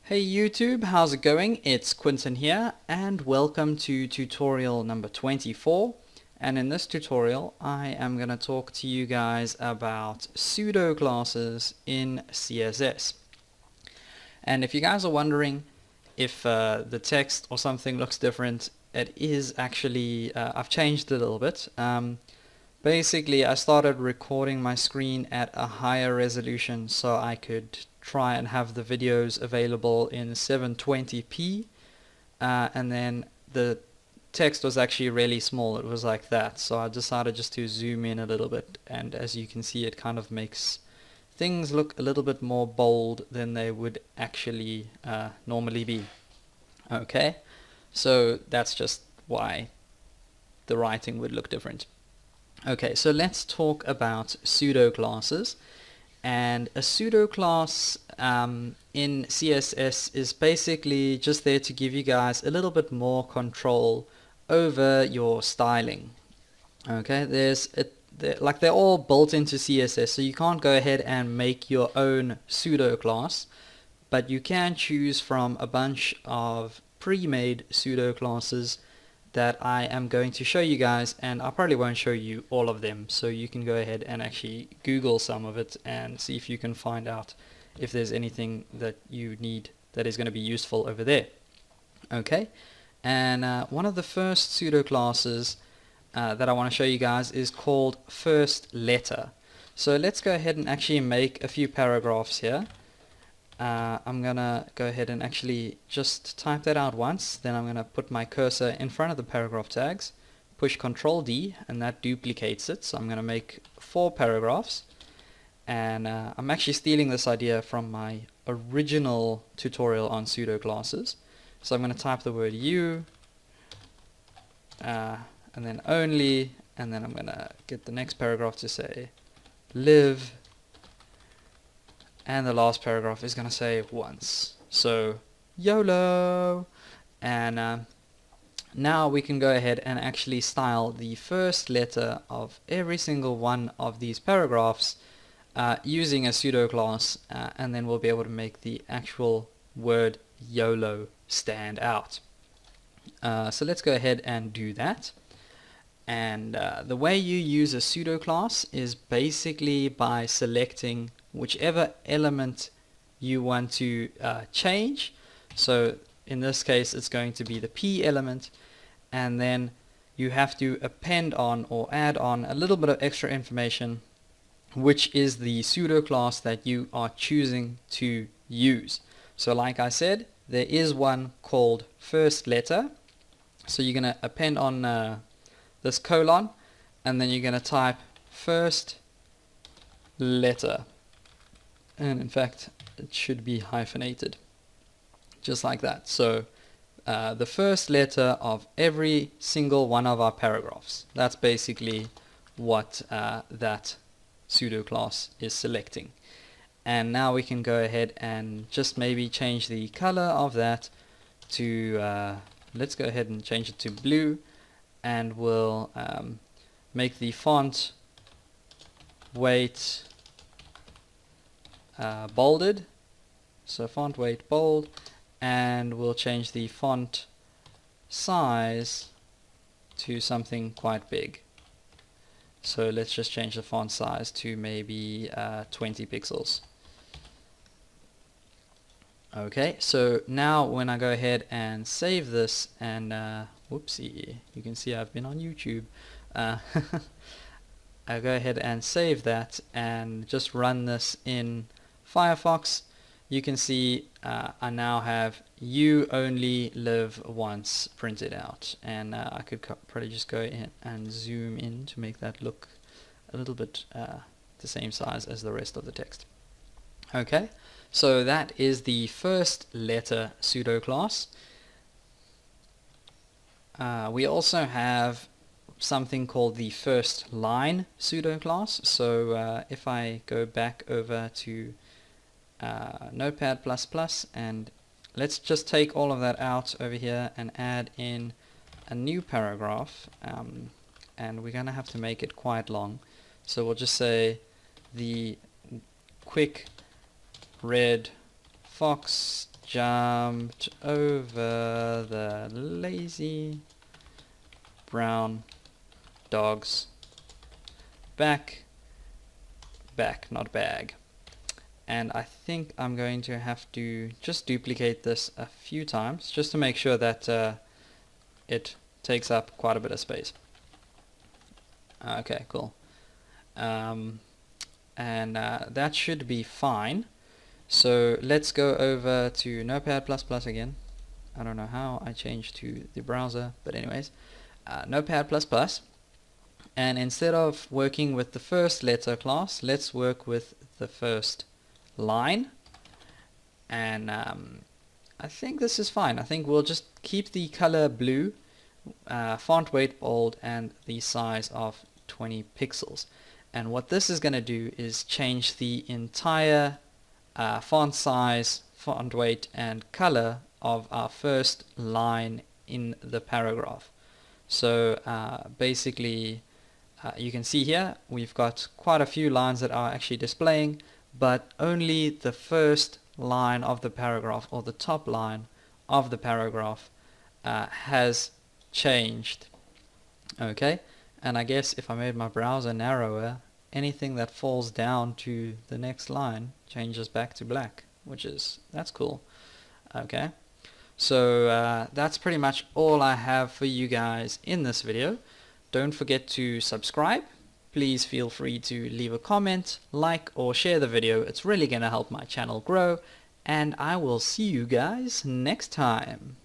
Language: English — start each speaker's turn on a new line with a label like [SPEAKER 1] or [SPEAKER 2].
[SPEAKER 1] Hey YouTube, how's it going? It's Quinton here and welcome to tutorial number 24. And in this tutorial I am going to talk to you guys about pseudo classes in CSS. And if you guys are wondering if the text or something looks different, it is actually, I've changed it a little bit. Basically, I started recording my screen at a higher resolution so I could try and have the videos available in 720p, and then the text was actually really small. It was like that, so I decided just to zoom in a little bit, and as you can see, it kind of makes things look a little bit more bold than they would actually normally be. Okay, so that's just why the writing would look different. Okay, so let's talk about pseudo classes. And a pseudo class in CSS is basically just there to give you guys a little bit more control over your styling. Okay, they're all built into CSS, so you can't go ahead and make your own pseudo class, but you can choose from a bunch of pre-made pseudo classes that I am going to show you guys, and I probably won't show you all of them, so you can go ahead and actually Google some of it and see if you can find out if there's anything that you need that is going to be useful over there. Okay, and one of the first pseudo classes that I want to show you guys is called first letter. So let's go ahead and actually make a few paragraphs here. I'm gonna go ahead and actually just type that out once, then I'm gonna put my cursor in front of the paragraph tags, push Ctrl D, and that duplicates it. So I'm gonna make 4 paragraphs, and I'm actually stealing this idea from my original tutorial on pseudo classes. So I'm gonna type the word you, and then only, and then I'm gonna get the next paragraph to say live, and the last paragraph is going to say once. So YOLO! And now we can go ahead and actually style the first letter of every single one of these paragraphs using a pseudo class, and then we'll be able to make the actual word YOLO stand out. So let's go ahead and do that. And the way you use a pseudo class is basically by selecting whichever element you want to change. So in this case it's going to be the P element, and then you have to append on or add on a little bit of extra information, which is the pseudo class that you are choosing to use. So like I said, there is one called first letter, so you're going to append on this colon, and then you're going to type first letter, and in fact it should be hyphenated just like that. So the first letter of every single one of our paragraphs, that's basically what that pseudo class is selecting. And now we can go ahead and just maybe change the color of that to let's go ahead and change it to blue, and we'll make the font weight bolded, so font weight bold, and we'll change the font size to something quite big. So let's just change the font size to maybe 20 pixels. Okay, so now when I go ahead and save this, and whoopsie, you can see I've been on YouTube. I go ahead and save that and just run this in Firefox. You can see I now have you only live once printed out, and I could probably just go in and zoom in to make that look a little bit the same size as the rest of the text. Okay, so that is the first letter pseudo class. We also have something called the first line pseudo class. So if I go back over to Notepad++, and let's just take all of that out over here and add in a new paragraph, and we're going to have to make it quite long. So we'll just say the quick red fox jumped over the lazy brown dog's back, not bag. And I think I'm going to have to just duplicate this a few times just to make sure that it takes up quite a bit of space. Okay, cool. And that should be fine. So let's go over to Notepad++ again. I don't know how I changed to the browser, but anyways, Notepad++. And instead of working with the first letter class, let's work with the first line. And I think this is fine. I think we'll just keep the color blue, font weight bold, and the size of 20 pixels. And what this is going to do is change the entire font size, font weight, and color of our first line in the paragraph. So basically, you can see here we've got quite a few lines that are actually displaying, but only the first line of the paragraph, or the top line of the paragraph, has changed. Okay, and I guess if I made my browser narrower, anything that falls down to the next line changes back to black, that's cool. Okay, so that's pretty much all I have for you guys in this video. Don't forget to subscribe. Please feel free to leave a comment, like, or share the video. It's really going to help my channel grow, and I will see you guys next time.